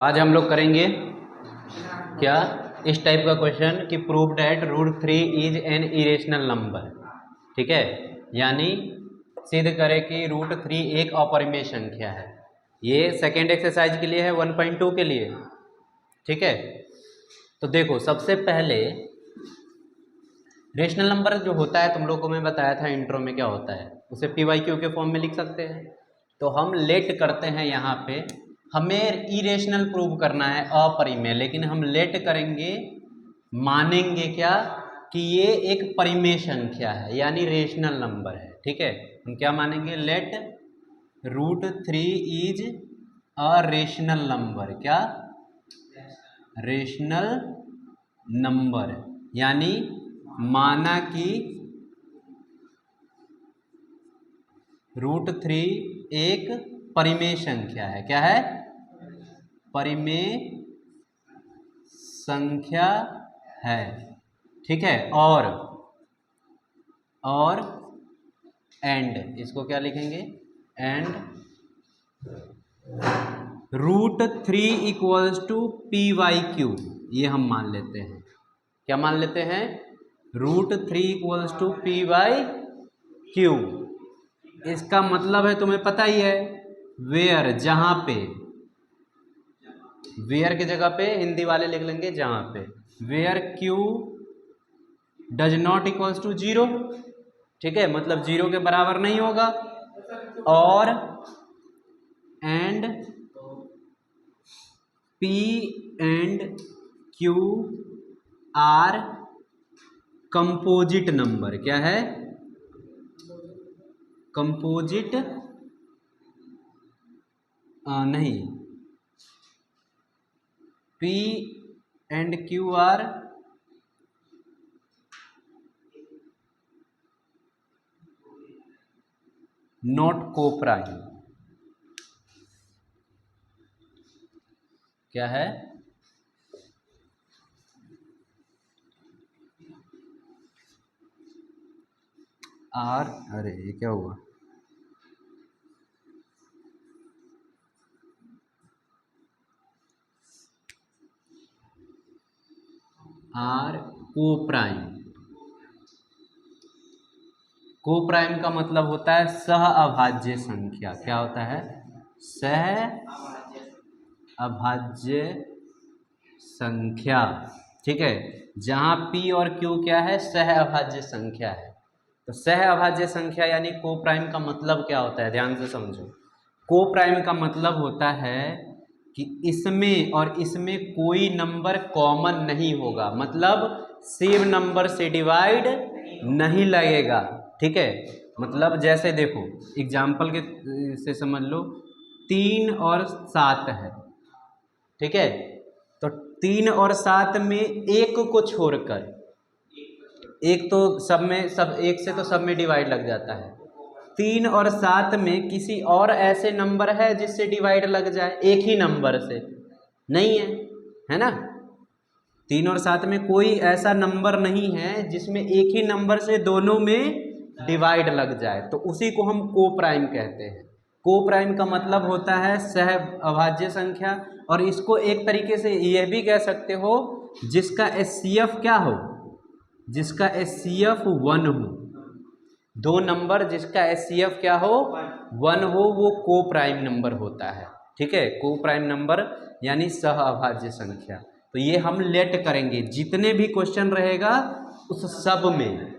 आज हम लोग करेंगे क्या इस टाइप का क्वेश्चन कि prove that √3 is an irrational number. ठीक है, यानी सिद्ध करें कि √3 एक अपरिमेय संख्या है। ये सेकेंड एक्सरसाइज के लिए है, 1.2 के लिए। ठीक है, तो देखो सबसे पहले रेशनल नंबर जो होता है तुम लोग को मैं बताया था इंट्रो में क्या होता है, उसे PYQ के फॉर्म में लिख सकते हैं। तो हम लेट करते हैं यहाँ पे, हमें इरेशनल प्रूव करना है अपरिमेय, लेकिन हम लेट करेंगे, मानेंगे क्या कि ये एक परिमेय संख्या है यानी रेशनल नंबर है। ठीक है, हम क्या मानेंगे, let √3 is a rational number. क्या रेशनल नंबर, यानी माना कि √3 एक परिमेय संख्या है। क्या है? परिमेय संख्या है। ठीक है, और एंड, इसको क्या लिखेंगे, एंड √3 इक्वल्स टू PYQ, ये हम मान लेते हैं। क्या मान लेते हैं? √3 इक्वल्स टू PYQ। इसका मतलब है तुम्हें पता ही है, वेयर, जहां पे, वेयर की जगह पे हिंदी वाले लिख लेंगे जहां पे, where Q does not equals to 0। ठीक है, मतलब 0 के बराबर नहीं होगा। और and P and Q are composite number. क्या है? कंपोजिट नहीं, P and Q are not coprime. क्या है? आर, अरे ये क्या हुआ, आर कोप्राइम। कोप्राइम का मतलब होता है सह अभाज्य संख्या। क्या होता है? सह अभाज्य संख्या। ठीक है, जहां P और Q क्या है, सह अभाज्य संख्या है। तो सह अभाज्य संख्या यानी कोप्राइम का मतलब क्या होता है, ध्यान से समझो। कोप्राइम का मतलब होता है कि इसमें और इसमें कोई नंबर कॉमन नहीं होगा, मतलब सेम नंबर से डिवाइड नहीं लगेगा। ठीक है, मतलब जैसे देखो एग्जाम्पल के से समझ लो, 3 और 7 है। ठीक है, तो 3 और 7 में एक को छोड़कर, एक तो सब में, सब एक से तो सब में डिवाइड लग जाता है। 3 और 7 में किसी और ऐसे नंबर है जिससे डिवाइड लग जाए एक ही नंबर से? नहीं है, है ना। 3 और 7 में कोई ऐसा नंबर नहीं है जिसमें एक ही नंबर से दोनों में डिवाइड लग जाए, तो उसी को हम कोप्राइम कहते हैं। कोप्राइम का मतलब होता है सह अभाज्य संख्या, और इसको एक तरीके से यह भी कह सकते हो जिसका HCF क्या हो, जिसका HCF 1 हो। दो नंबर जिसका HCF क्या हो, 1 हो, वो कोप्राइम नंबर होता है। ठीक है, कोप्राइम नंबर यानी सह अभाज्य संख्या। तो ये हम लेट करेंगे, जितने भी क्वेश्चन रहेगा उस सब में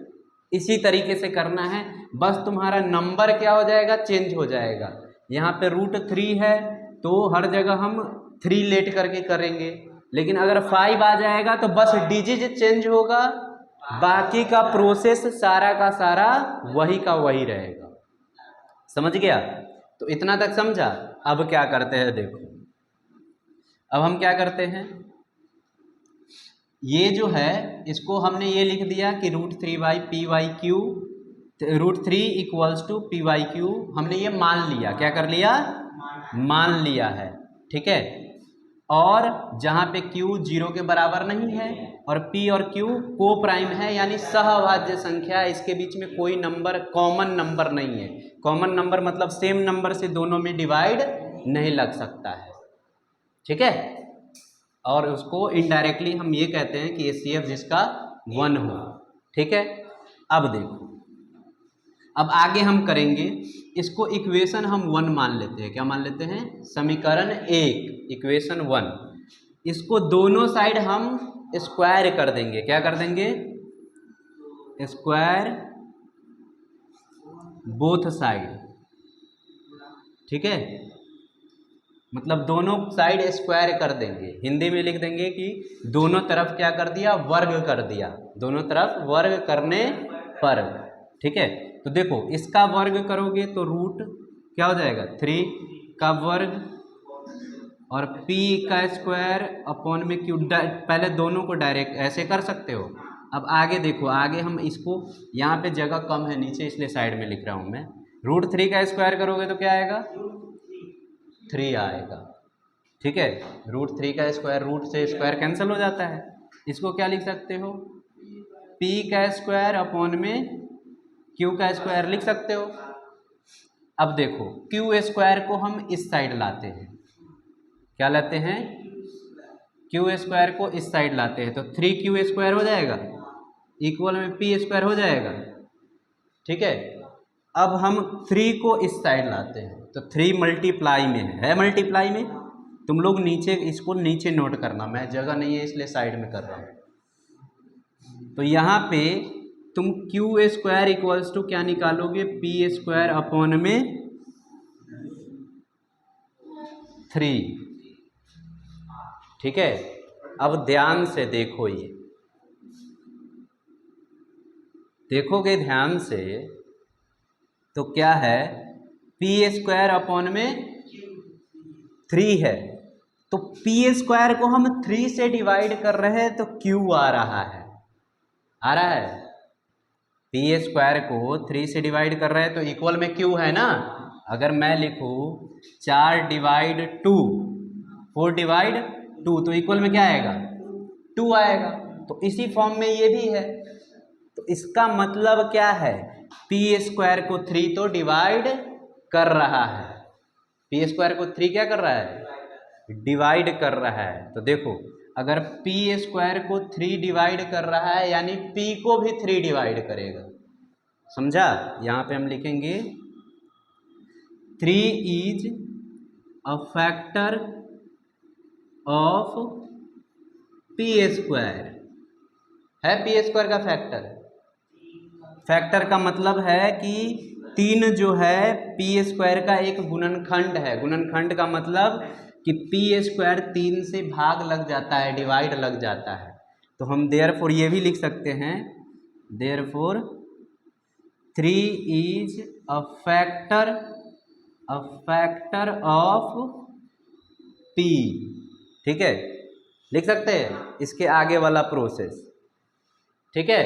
इसी तरीके से करना है। बस तुम्हारा नंबर क्या हो जाएगा, चेंज हो जाएगा। यहाँ पे √3 है तो हर जगह हम 3 लेट करके करेंगे, लेकिन अगर 5 आ जाएगा तो बस डिजिट चेंज होगा, बाकी का प्रोसेस सारा का सारा वही का वही रहेगा। समझ गया? तो इतना तक समझा। अब क्या करते हैं, देखो अब हम क्या करते हैं, ये जो है इसको हमने ये लिख दिया कि √3/PYQ, √3 इक्वल्स टू PYQ, हमने ये मान लिया। क्या कर लिया? मान लिया है। ठीक है, और जहां पे Q 0 के बराबर नहीं है और P और Q कोप्राइम है यानी सहअभाज्य संख्या है, इसके बीच में कोई नंबर कॉमन नंबर नहीं है। कॉमन नंबर मतलब सेम नंबर से दोनों में डिवाइड नहीं लग सकता है। ठीक है। और उसको इनडायरेक्टली हम ये कहते हैं कि HCF जिसका 1 हो, ठीक है। अब देखो, अब आगे हम करेंगे इसको इक्वेशन हम 1 मान लेते हैं। क्या मान लेते हैं? समीकरण 1, इक्वेशन 1। इसको दोनों साइड हम स्क्वायर कर देंगे। क्या कर देंगे? स्क्वायर बोथ साइड, ठीक है। मतलब दोनों साइड स्क्वायर कर देंगे। हिंदी में लिख देंगे कि दोनों तरफ क्या कर दिया? वर्ग कर दिया। दोनों तरफ वर्ग करने पर, ठीक है। तो देखो, इसका वर्ग करोगे तो रूट क्या हो जाएगा? 3 का वर्ग और p का स्क्वायर अपॉन में क्यू। पहले दोनों को डायरेक्ट ऐसे कर सकते हो। अब आगे देखो, आगे हम इसको, यहाँ पे जगह कम है नीचे इसलिए साइड में लिख रहा हूँ मैं। √3 का स्क्वायर करोगे तो क्या आएगा? 3 आएगा, ठीक है। √3 का स्क्वायर, रूट से स्क्वायर कैंसिल हो जाता है। इसको क्या लिख सकते हो? p का स्क्वायर अपॉन में q का स्क्वायर लिख सकते हो। अब देखो, q स्क्वायर को हम इस साइड लाते हैं। क्या लाते हैं? q स्क्वायर को इस साइड लाते हैं तो 3q स्क्वायर हो जाएगा, इक्वल में p स्क्वायर हो जाएगा, ठीक है। अब हम 3 को इस साइड लाते हैं तो 3 मल्टीप्लाई में है मल्टीप्लाई में। तुम लोग नीचे, इसको नीचे नोट करना, मैं जगह नहीं है इसलिए साइड में कर रहा हूँ। तो यहाँ पे तुम q स्क्वायर इक्वल्स टू क्या निकालोगे? p स्क्वायर अपॉन में 3, ठीक है। अब ध्यान से देखो, ये देखोगे ध्यान से तो क्या है? p स्क्वायर अपॉन में 3 है तो p स्क्वायर को हम 3 से डिवाइड कर रहे हैं तो q आ रहा है, आ रहा है। p स्क्वायर को 3 से डिवाइड कर रहे हैं तो इक्वल में q है ना। अगर मैं लिखूं 4 डिवाइड 2, 4 डिवाइड 2 तो इक्वल में क्या आएगा? 2 आएगा। तो इसी फॉर्म में ये भी है। तो इसका मतलब क्या है? p स्क्वायर को 3 तो डिवाइड कर रहा है। p स्क्वायर को 3 क्या कर रहा है? डिवाइड कर रहा है। तो देखो, अगर p स्क्वायर को 3 डिवाइड कर रहा है यानी p को भी 3 डिवाइड करेगा। समझा? यहाँ पे हम लिखेंगे 3 is a factor of p square. है p स्क्वायर का फैक्टर। फैक्टर का मतलब है कि 3 जो है p स्क्वायर का एक गुणनखंड है। गुणनखंड का मतलब कि p स्क्वायर 3 से भाग लग जाता है, डिवाइड लग जाता है। तो हम देयरफॉर ये भी लिख सकते हैं, therefore 3 is a factor of p, ठीक है। लिख सकते हैं इसके आगे वाला प्रोसेस, ठीक है।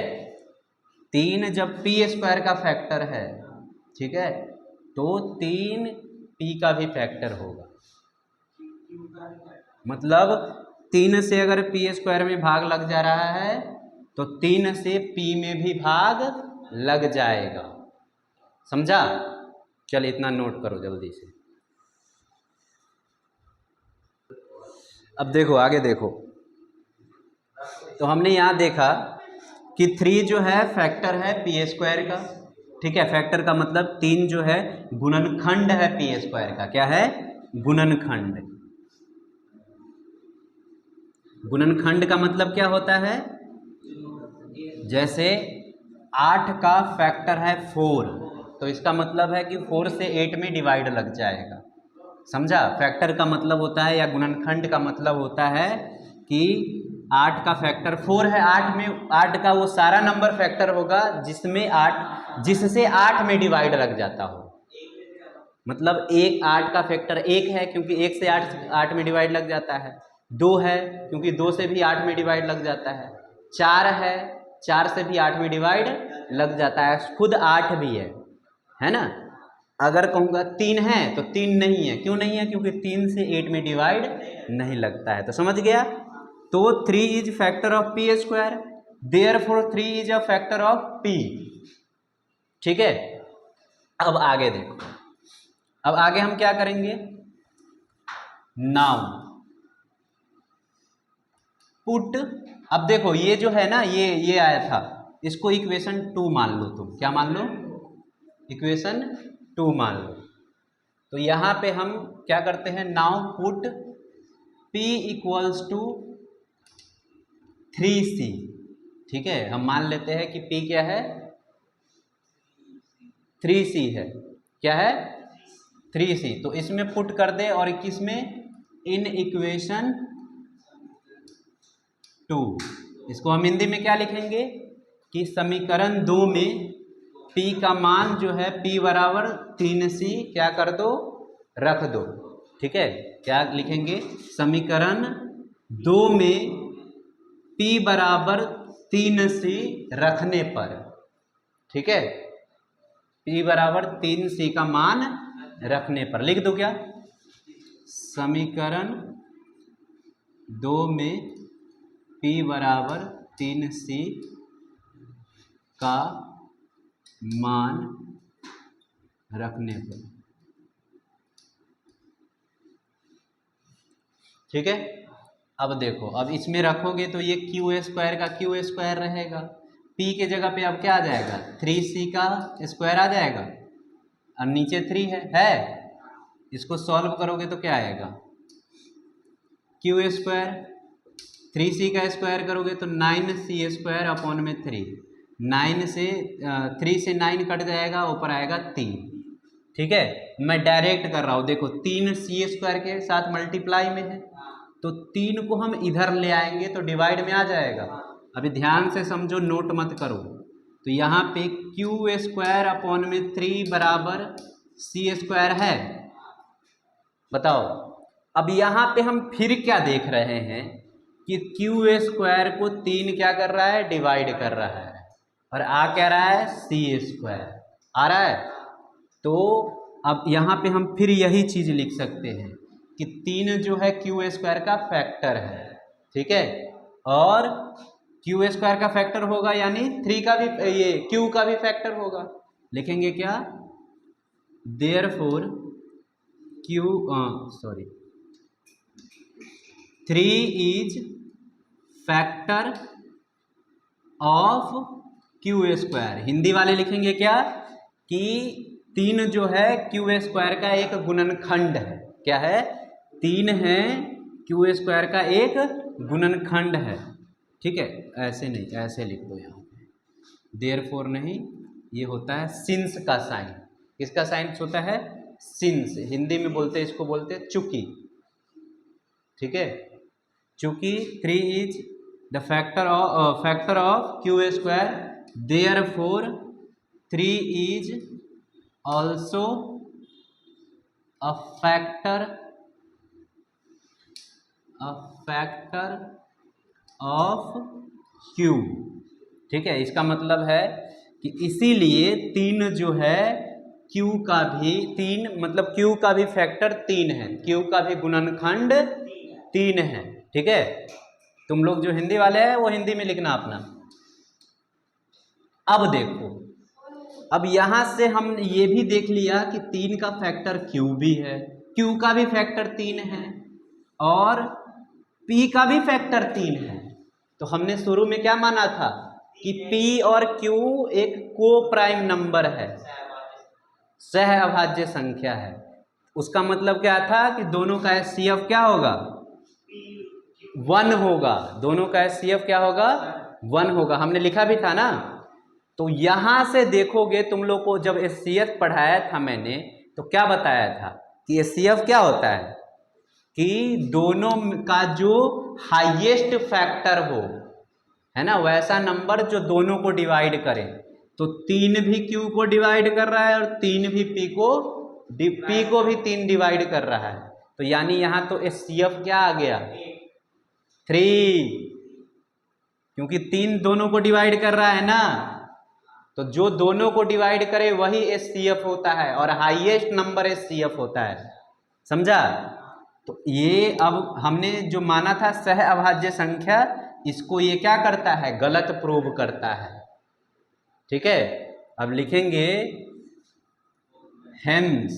3 जब p स्क्वायर का फैक्टर है, ठीक है, तो 3 p का भी फैक्टर होगा। मतलब 3 से अगर p स्क्वायर में भाग लग जा रहा है तो 3 से p में भी भाग लग जाएगा। समझा? चल इतना नोट करो जल्दी से। अब देखो, आगे देखो। तो हमने यहाँ देखा कि 3 जो है फैक्टर है p स्क्वायर का, ठीक है। फैक्टर का मतलब 3 जो है गुणनखंड है p स्क्वायर का। क्या है? गुणनखंड। गुणनखंड का मतलब क्या होता है? जैसे 8 का फैक्टर है 4 तो इसका मतलब है कि 4 से 8 में डिवाइड लग जाएगा। समझा? फैक्टर का मतलब होता है या गुणनखंड का मतलब होता है कि 8 का फैक्टर 4 है, 8 में 8 का वो सारा नंबर फैक्टर होगा जिससे 8 में डिवाइड लग जाता हो। मतलब 8 का फैक्टर 1 है क्योंकि 1 से 8 में डिवाइड लग जाता है। 2 है क्योंकि 2 से भी 8 में डिवाइड लग जाता है। 4 है, 4 से भी 8 में डिवाइड लग जाता है। खुद 8 भी है ना। अगर कहूँगा 3 है तो 3 नहीं है। क्यों नहीं है? क्योंकि 3 से 8 में डिवाइड नहीं लगता है। तो समझ गया? तो 3 is factor of p square, therefore 3 is a factor of p, ठीक है। अब आगे देखो, अब आगे हम क्या करेंगे? नाउ पुट, अब देखो ये जो है ना, ये आया था, इसको इक्वेशन 2 मान लो, तुम क्या मान लो, इक्वेशन 2 मान लो। तो यहां पे हम क्या करते हैं, now put P equals to 3C। ठीक है, हम मान लेते हैं कि P क्या है, 3C है। क्या है, 3C। तो इसमें पुट कर दे, और किस में, इन इक्वेशन 2। इसको हम हिंदी में क्या लिखेंगे कि समीकरण 2 में P का मान जो है, P बराबर 3C क्या कर दो, रख दो। ठीक है, क्या लिखेंगे, समीकरण 2 में P बराबर 3C रखने पर, ठीक है, P बराबर 3C का मान रखने पर लिख दो क्या, समीकरण 2 में P बराबर 3C का मान रखने पर। ठीक है, अब देखो, अब इसमें रखोगे तो ये क्यू स्क्वायर का क्यू स्क्वायर रहेगा, P के जगह पे अब क्या आ जाएगा, 3C का स्क्वायर आ जाएगा, और नीचे 3 है। इसको सॉल्व करोगे तो क्या आएगा, क्यू स्क्वायर 3C का स्क्वायर करोगे तो 9C स्क्वायर अपॉन में 3, 9 से 3 से 9 कट जाएगा, ऊपर आएगा 3। ठीक है, मैं डायरेक्ट कर रहा हूं, देखो 3C स्क्वायर के साथ मल्टीप्लाई में है, तो 3 को हम इधर ले आएंगे तो डिवाइड में आ जाएगा। अभी ध्यान से समझो, नोट मत करो। तो यहाँ पे क्यू स्क्वायर अपॉन में 3 बराबर C स्क्वायर है, बताओ। अब यहाँ पे हम फिर क्या देख रहे हैं कि क्यू स्क्वायर को 3 क्या कर रहा है, डिवाइड कर रहा है, और आ क्या रहा है, C स्क्वायर आ रहा है। तो अब यहाँ पे हम फिर यही चीज लिख सकते हैं कि 3 जो है क्यू स्क्वायर का फैक्टर है। ठीक है, और क्यू स्क्वायर का फैक्टर होगा यानी 3 का भी, ये क्यू का भी फैक्टर होगा। लिखेंगे क्या, therefore Q, sorry, 3 is factor of Q square. Hindi वाले लिखेंगे क्या कि 3 जो है क्यू स्क्वायर का एक गुणनखंड है। क्या है, 3 है क्यू स्क्वायर का एक गुणनखंड है। ठीक है, ऐसे नहीं, ऐसे लिख दो यहाँ पे, देयरफॉर नहीं, ये होता है सिंस का साइन। किसका साइन होता है, सिंस, हिंदी में बोलते हैं, इसको बोलते हैं चूंकि। ठीक है, चूंकि 3 is the factor of Q square, therefore 3 is also a factor of Q. ठीक है, इसका मतलब है कि इसीलिए 3 जो है क्यू का भी 3, मतलब क्यू का भी फैक्टर 3 है, क्यू का भी गुणनखंड 3 है। ठीक है, तुम लोग जो हिंदी वाले हैं वो हिंदी में लिखना अपना। अब देखो, अब यहां से हम ये भी देख लिया कि 3 का फैक्टर क्यू भी है, क्यू का भी फैक्टर 3 है, और P का भी फैक्टर 3 है। तो हमने शुरू में क्या माना था कि P और Q एक को प्राइम नंबर है, सह अभाज्य संख्या है। उसका मतलब क्या था कि दोनों का HCF क्या होगा, 1 होगा। दोनों का HCF क्या होगा, 1 होगा, हमने लिखा भी था ना। तो यहां से देखोगे, तुम लोग को जब HCF पढ़ाया था मैंने, तो क्या बताया था कि HCF क्या होता है कि दोनों का जो हाईएस्ट फैक्टर हो, है ना, वैसा नंबर जो दोनों को डिवाइड करे। तो 3 भी Q को डिवाइड कर रहा है और 3 भी P को भी 3 डिवाइड कर रहा है। तो यानी यहां तो HCF क्या आ गया, 3, क्योंकि 3 दोनों को डिवाइड कर रहा है ना। तो जो दोनों को डिवाइड करे वही HCF होता है, और हाईएस्ट नंबर HCF होता है, समझा। तो ये अब हमने जो माना था सह अभाज्य संख्या, इसको ये क्या करता है, गलत प्रूव करता है। ठीक है, अब लिखेंगे हेंस,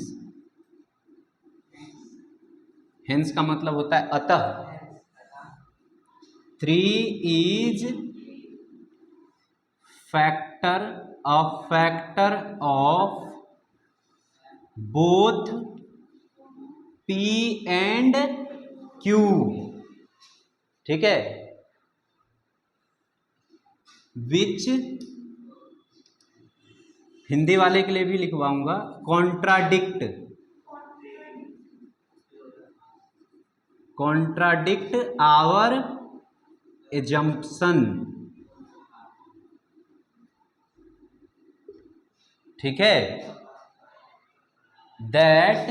हेंस का मतलब होता है अतः, 3 is a factor of both P and Q, ठीक है, विच, हिंदी वाले के लिए भी लिखवाऊंगा, कॉन्ट्राडिक्ट आवर एजम्पशन, ठीक है, that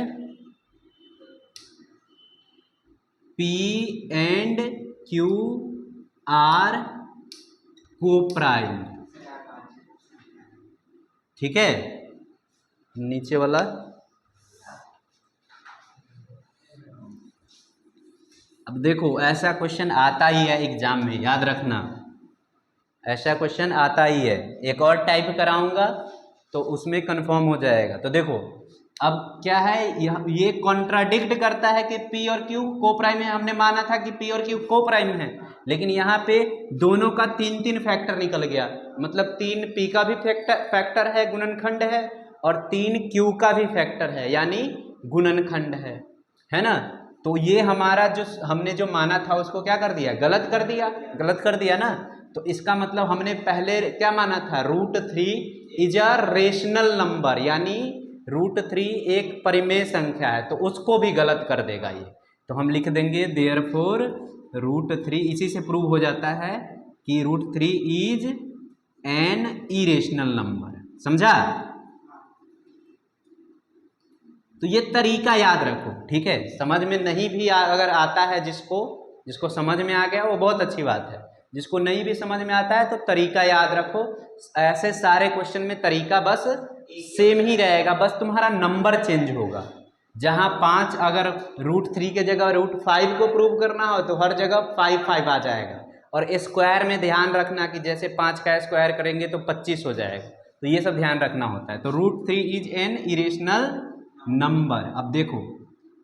P and Q are coprime, ठीक है। नीचे वाला अब देखो, ऐसा क्वेश्चन आता ही है एग्जाम में, याद रखना, ऐसा क्वेश्चन आता ही है। एक और टाइप कराऊंगा तो उसमें कंफर्म हो जाएगा। तो देखो अब क्या है, ये कॉन्ट्राडिक्ट करता है कि P और Q को प्राइम है। हमने माना था कि P और Q को प्राइम है, लेकिन यहाँ पे दोनों का 3 फैक्टर निकल गया। मतलब 3 P का भी फैक्टर है, गुणनखंड है, और 3 Q का भी फैक्टर है, यानी गुणनखंड है ना। तो ये हमारा जो हमने जो माना था उसको क्या कर दिया, गलत कर दिया ना। तो इसका मतलब हमने पहले क्या माना था, √3 इज अ रेशनल नंबर, यानी √3 एक परिमेय संख्या है, तो उसको भी गलत कर देगा ये। तो हम लिख देंगे देयरफॉर √3, इसी से प्रूव हो जाता है कि √3 इज एन इरेशनल नंबर। समझा? तो ये तरीका याद रखो, ठीक है। समझ में नहीं भी अगर आता है, जिसको समझ में आ गया वो बहुत अच्छी बात है, जिसको नहीं भी समझ में आता है तो तरीका याद रखो। ऐसे सारे क्वेश्चन में तरीका बस सेम ही रहेगा, बस तुम्हारा नंबर चेंज होगा। जहां 5 अगर √3 के जगह √5 को प्रूव करना हो तो हर जगह 5 आ जाएगा। और स्क्वायर में ध्यान रखना कि जैसे 5 का स्क्वायर करेंगे तो 25 हो जाएगा, तो ये सब ध्यान रखना होता है। तो √3 इज एन इरेशनल नंबर। अब देखो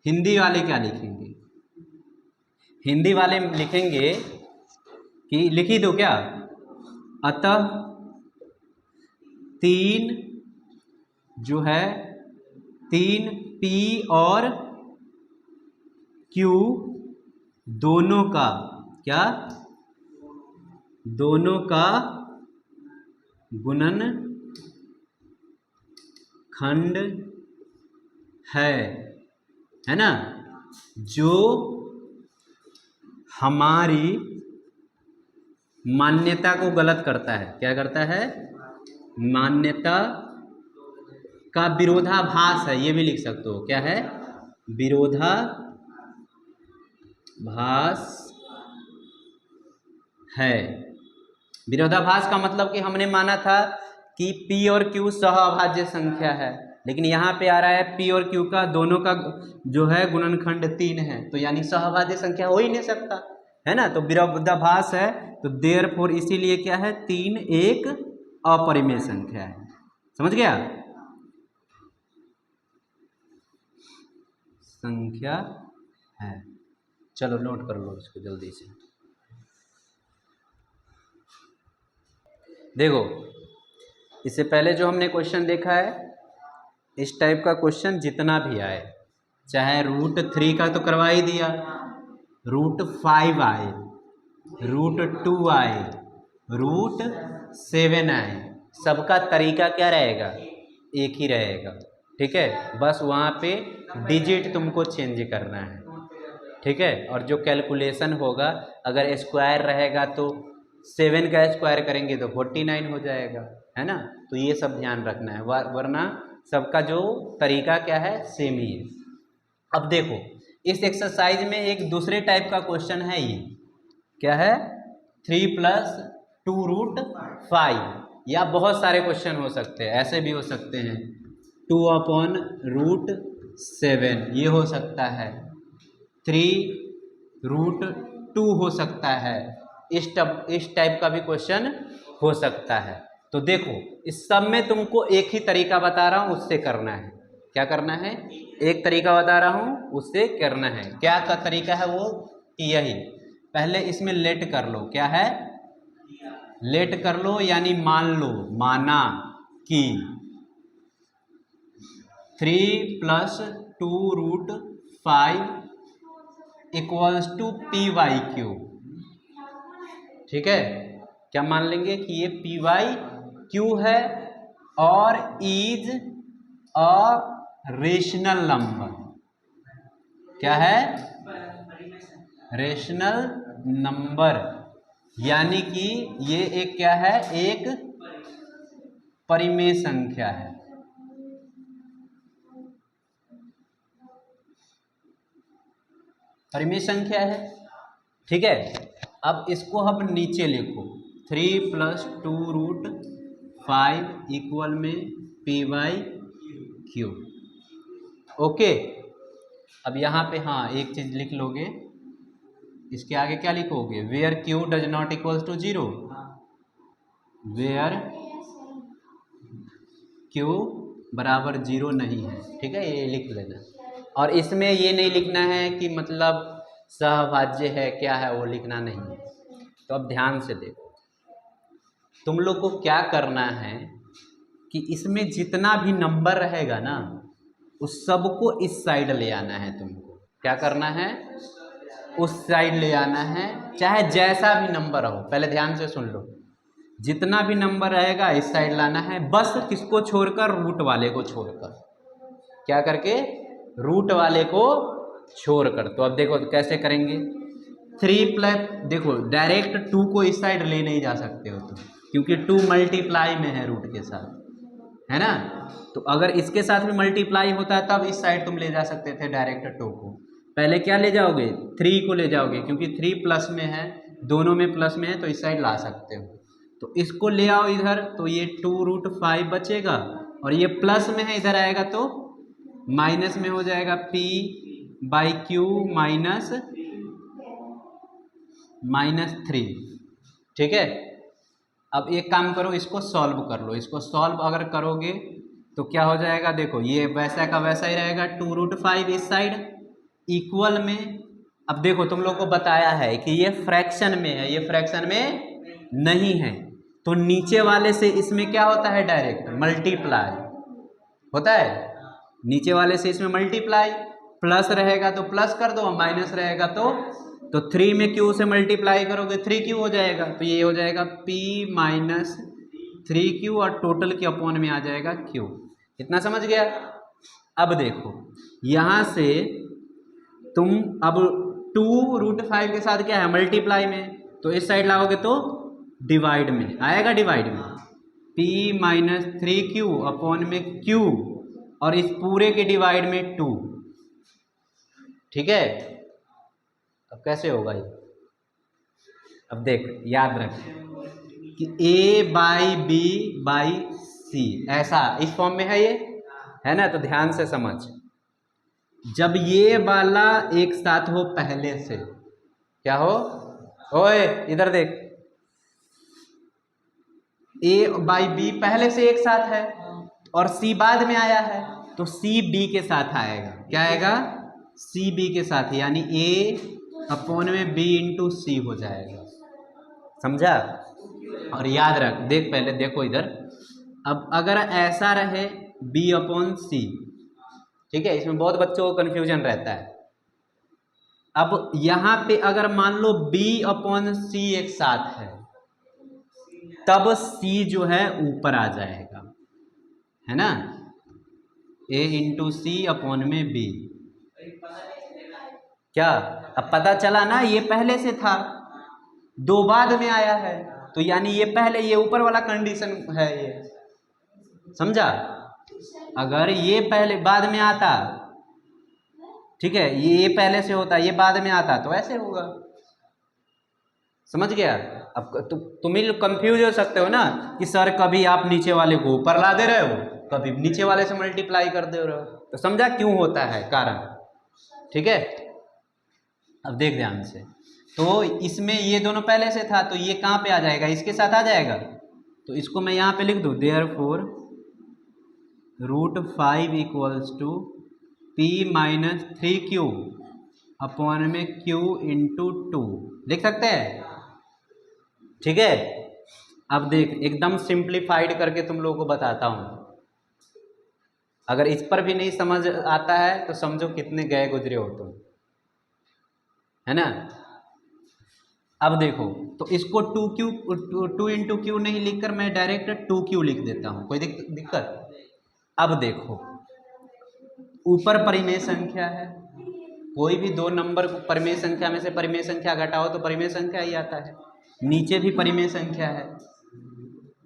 हिंदी वाले क्या लिखेंगे, हिंदी वाले लिखेंगे कि लिख ही दो क्या, अतः 3 जो है 3 P और Q दोनों का क्या, दोनों का गुणनखंड है ना, जो हमारी मान्यता को गलत करता है। क्या करता है? मान्यता का विरोधाभास है, ये भी लिख सकते हो। क्या है? विरोधाभास है। विरोधाभास का मतलब कि हमने माना था कि P और Q सहअभाज्य संख्या है, लेकिन यहाँ पे आ रहा है P और Q का दोनों का जो है गुणनखंड 3 है, तो यानी सहअभाज्य संख्या हो ही नहीं सकता, है ना। तो विरोधाभास है, तो देयरफॉर इसीलिए क्या है, 3 एक अपरिमेय संख्या है। समझ गया? संख्या है। चलो नोट कर लो इसको जल्दी से। देखो इससे पहले जो हमने क्वेश्चन देखा है, इस टाइप का क्वेश्चन जितना भी आए, चाहे √3 का तो करवा ही दिया, √5 आए, √2 आए, √7 आए, सबका तरीका क्या रहेगा, एक ही रहेगा, ठीक है। बस वहाँ पे डिजिट तुमको चेंज करना है, ठीक है। और जो कैलकुलेशन होगा, अगर स्क्वायर रहेगा तो 7 का स्क्वायर करेंगे तो 49 हो जाएगा, है ना। तो ये सब ध्यान रखना है, वरना सबका जो तरीका क्या है, सेम ही है। अब देखो इस एक्सरसाइज में एक दूसरे टाइप का क्वेश्चन है, ये क्या है, 3 + 2√5, या बहुत सारे क्वेश्चन हो सकते हैं, ऐसे भी हो सकते हैं 2/√7, ये हो सकता है 3√2 हो सकता है, इस टाइप का भी क्वेश्चन हो सकता है। तो देखो इस सब में तुमको एक ही तरीका बता रहा हूँ, उससे करना है। क्या करना है? एक तरीका बता रहा हूँ, उससे करना है। क्या का तरीका है वो? कि यही पहले इसमें लेट कर लो, क्या है, लेट कर लो यानी मान लो, माना कि 3 + 2√5 = PYQ। ठीक है, क्या मान लेंगे कि ये PYQ है और इज अ रेशनल नंबर। क्या है, रेशनल नंबर, यानी कि ये एक क्या है, एक परिमेय संख्या है। परिमेय संख्या है। ठीक है, अब इसको हम नीचे लिखो, 3 + 2√5 = PYQ। ओके, अब यहाँ पे हाँ एक चीज लिख लोगे, इसके आगे क्या लिखोगे, where Q does not equals to 0, where Q बराबर 0 नहीं है। ठीक है, ये लिख लेना। और इसमें ये नहीं लिखना है कि मतलब सहभाज्य है क्या है, वो लिखना नहीं है। तो अब ध्यान से देखो, तुम लोग को क्या करना है कि इसमें जितना भी नंबर रहेगा ना, उस सबको इस साइड ले आना है। तुमको क्या करना है, उस साइड ले आना है, चाहे जैसा भी नंबर हो। पहले ध्यान से सुन लो, जितना भी नंबर रहेगा इस साइड लाना है, बस किसको छोड़कर, रूट वाले को छोड़कर। क्या करके, रूट वाले को छोड़कर। तो अब देखो कैसे करेंगे, 3 देखो डायरेक्ट 2 को इस साइड ले नहीं जा सकते हो तुम, क्योंकि 2 मल्टीप्लाई में है रूट के साथ, है ना। तो अगर इसके साथ भी मल्टीप्लाई होता है तब इस साइड तुम ले जा सकते थे डायरेक्ट 2 को। पहले क्या ले जाओगे, 3 को ले जाओगे, क्योंकि 3 प्लस में है, दोनों में प्लस में है, तो इस साइड ला सकते हो। तो इसको ले आओ इधर, तो ये 2√5 बचेगा, और ये प्लस में है, इधर आएगा तो माइनस में हो जाएगा, PYQ -3। ठीक है, अब एक काम करो, इसको सॉल्व कर लो। इसको सॉल्व अगर करोगे तो क्या हो जाएगा, देखो ये वैसा का वैसा ही रहेगा, 2√5 इस साइड इक्वल में। अब देखो तुम लोग को बताया है कि ये फ्रैक्शन में है, ये फ्रैक्शन में नहीं है, तो नीचे वाले से इसमें क्या होता है, डायरेक्ट मल्टीप्लाई होता है। नीचे वाले से इसमें मल्टीप्लाई, प्लस रहेगा तो प्लस कर दो, माइनस रहेगा तो 3 में Q से मल्टीप्लाई करोगे 3Q हो जाएगा, तो ये हो जाएगा P - 3Q, और टोटल के अपॉन में आ जाएगा Q। इतना समझ गया। अब देखो यहाँ से तुम अब 2√5 के साथ क्या है, मल्टीप्लाई में, तो इस साइड लाओगे तो डिवाइड में आएगा, डिवाइड में P - 3Q अपॉन में Q, और इस पूरे के डिवाइड में 2। ठीक है, अब कैसे होगा ये, अब देख याद रख कि A/B/C ऐसा इस फॉर्म में है, ये है ना। तो ध्यान से समझ, जब ये वाला एक साथ हो पहले से, क्या हो, ओए इधर देख, A/B पहले से एक साथ है और C बाद में आया है, तो C B के साथ आएगा। क्या आएगा, C B के साथ, यानी A/B × C हो जाएगा। समझा। और याद रख, देख पहले देखो इधर, अब अगर ऐसा रहे B/C, ठीक है, इसमें बहुत बच्चों को कन्फ्यूजन रहता है। अब यहाँ पे अगर मान लो B/C एक साथ है, तब C जो है ऊपर आ जाएगा, है ना, A × C/B। क्या, अब पता चला ना, ये पहले से था, 2 बाद में आया है, तो यानी ये पहले, ये ऊपर वाला कंडीशन है ये, समझा। अगर ये पहले बाद में आता, ठीक है, ये पहले से होता, ये बाद में आता, तो ऐसे होगा। समझ गया। अब तुम ही कंफ्यूज हो सकते हो ना कि सर कभी आप नीचे वाले को ऊपर ला दे रहे हो, कभी नीचे वाले से मल्टीप्लाई कर दे रहे हो, तो समझा क्यों होता है कारण। ठीक है, अब देख ध्यान से, तो इसमें ये दोनों पहले से था, तो ये कहाँ पे आ जाएगा, इसके साथ आ जाएगा। तो इसको मैं यहाँ पे लिख दूँ, देयरफॉर √5 = P - 3Q अपॉन में q इंटू 2 लिख सकते हैं। ठीक है, अब देख एकदम सिंप्लीफाइड करके तुम लोगों को बताता हूं। अगर इस पर भी नहीं समझ आता है तो समझो कितने गए गुजरे हो तुम, है ना। अब देखो, तो इसको 2 इंटू क्यू नहीं लिखकर मैं डायरेक्ट 2q लिख देता हूं, कोई दिक्कत। अब देखो, ऊपर परिमेय संख्या है, कोई भी दो नंबर को परिमेय संख्या में से परिमेय संख्या घटाओ तो परिमेय संख्या ही आता है। नीचे भी परिमेय संख्या है,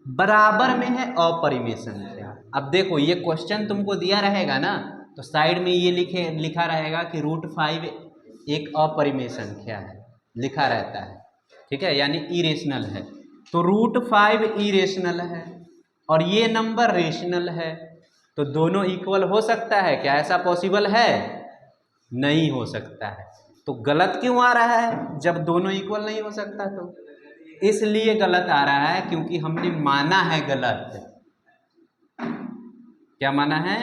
बराबर में है अपरिमेय संख्या। अब देखो, ये क्वेश्चन तुमको दिया रहेगा ना, तो साइड में ये लिखा रहेगा कि √5 एक अपरिमेय संख्या है, लिखा रहता है। ठीक है, यानी इरेशनल है। तो √5 इरेशनल है और ये नंबर रेशनल है, तो दोनों इक्वल हो सकता है क्या? ऐसा पॉसिबल है? नहीं हो सकता है। तो गलत क्यों आ रहा है जब दोनों इक्वल नहीं हो सकता? तो इसलिए गलत आ रहा है क्योंकि हमने माना है गलत। क्या माना है?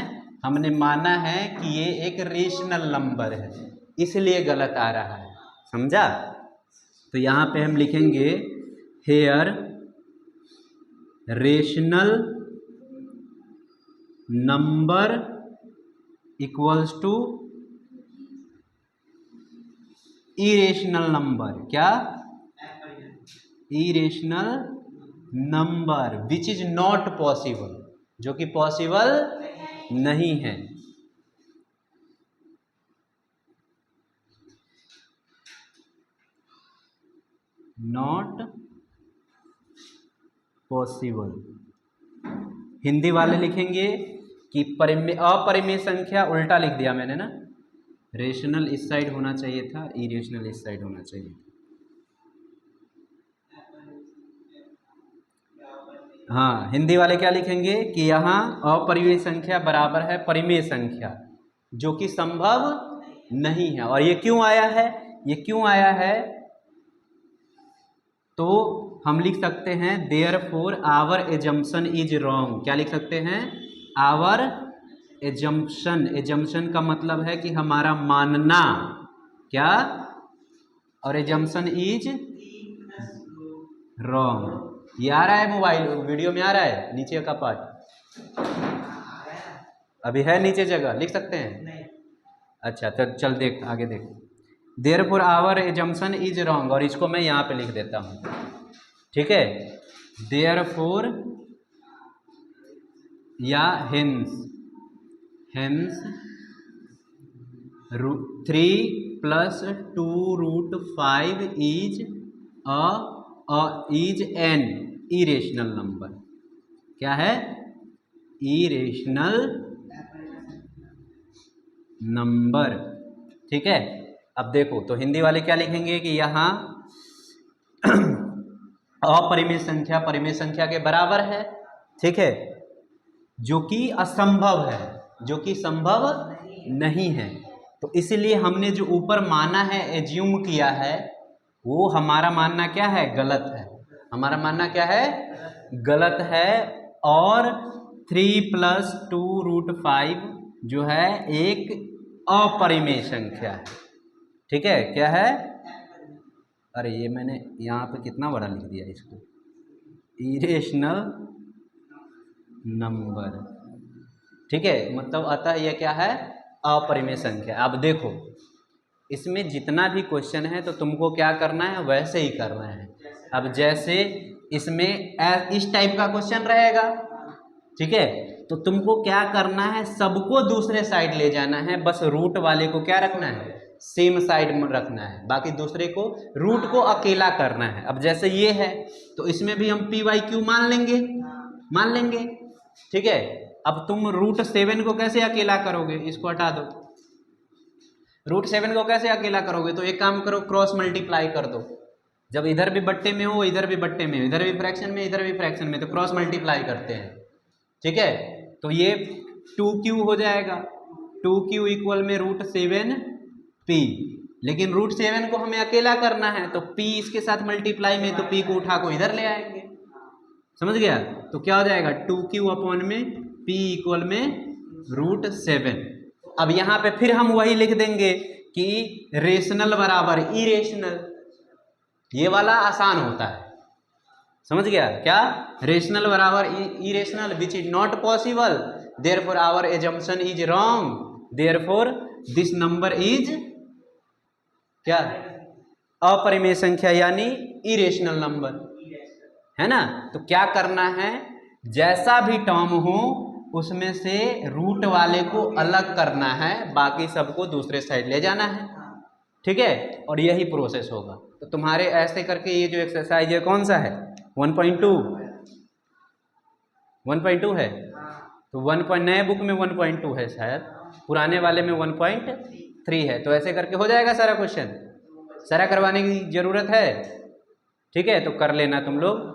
हमने माना है कि ये एक रेशनल नंबर है, इसलिए गलत आ रहा है। समझा? तो यहां पे हम लिखेंगे here rational number equals to irrational number. क्या? Irrational number which is not possible, जो कि पॉसिबल नहीं है। Not possible. हिंदी वाले लिखेंगे कि अपरिमेय संख्या, उल्टा लिख दिया मैंने ना, रेशनल इस साइड होना चाहिए था, इरेशनल इस साइड होना चाहिए था। हाँ, हिंदी वाले क्या लिखेंगे कि यहाँ अपरिमेय संख्या बराबर है परिमेय संख्या, जो कि संभव नहीं है। और ये क्यों आया है? ये क्यों आया है? तो हम लिख सकते हैं therefore our assumption is wrong. क्या लिख सकते हैं? Our assumption. एजम्पशन का मतलब है कि हमारा मानना। क्या? और एजम्पशन इज रॉन्ग। ये आ रहा है मोबाइल वीडियो में, आ रहा है नीचे का पार्ट? अभी है नीचे जगह, लिख सकते हैं? नहीं। अच्छा, तो चल देख आगे देख। Therefore our assumption is wrong, और इसको मैं यहाँ पे लिख देता हूँ। ठीक है, देयरफॉर या hence 3 + 2√5 is an irrational number. क्या है? Irrational number. ठीक है, अब देखो, तो हिंदी वाले क्या लिखेंगे कि यहाँ अपरिमेय संख्या परिमेय संख्या के बराबर है। ठीक है, जो कि असंभव है, जो कि संभव नहीं है। तो इसलिए हमने जो ऊपर माना है, एज्यूम किया है, वो हमारा मानना क्या है? गलत है। हमारा मानना क्या है? गलत है। और 3 + 2√5 जो है एक अपरिमेय संख्या है। ठीक है, क्या है? अरे ये मैंने यहाँ पे कितना बड़ा लिख दिया इसको, इरेशनल नंबर। ठीक है, मतलब अतः यह क्या है? अपरिमेय संख्या। अब देखो, इसमें जितना भी क्वेश्चन है तो तुमको क्या करना है? वैसे ही करना है। अब जैसे इसमें इस टाइप का क्वेश्चन रहेगा, ठीक है, तो तुमको क्या करना है? सबको दूसरे साइड ले जाना है, बस रूट वाले को क्या रखना है? सेम साइड में रखना है, बाकी दूसरे को रूट को अकेला करना है। अब जैसे ये है तो इसमें भी हम p/q मान लेंगे। ठीक है, अब तुम √7 को कैसे अकेला करोगे? इसको हटा दो। √7 को कैसे अकेला करोगे? तो एक काम करो, क्रॉस मल्टीप्लाई कर दो। जब इधर भी बट्टे में हो, इधर भी बट्टे में हो, इधर भी फ्रैक्शन में, इधर भी फ्रैक्शन में, तो क्रॉस मल्टीप्लाई करते हैं। ठीक है, तो ये 2q हो जाएगा। 2q इक्वल में √7p, लेकिन √7 को हमें अकेला करना है, तो p इसके साथ मल्टीप्लाई में, तो p को उठा को इधर ले आएंगे। समझ गया? तो क्या हो जाएगा? 2q अपॉन में p इक्वल में √7। अब यहाँ पे फिर हम वही लिख देंगे कि रेशनल बराबर इरेशनल, ये वाला आसान होता है, समझ गया क्या? रेशनल बराबर irrational which is not possible, therefore our assumption is wrong, therefore this number is क्या? अपरिमेय संख्या यानी इरेशनल नंबर, है ना। तो क्या करना है, जैसा भी टर्म हो उसमें से रूट वाले को अलग करना है, बाकी सबको दूसरे साइड ले जाना है, ठीक है। और यही प्रोसेस होगा। तो तुम्हारे ऐसे करके ये जो एक्सरसाइज है कौन सा है? 1.2 1.2 है। तो 1 नए बुक में 1.2 है शायद, पुराने वाले में 1.3 है। तो ऐसे करके हो जाएगा सारा क्वेश्चन, सारा करवाने की जरूरत है, ठीक है। तो कर लेना तुम लोग।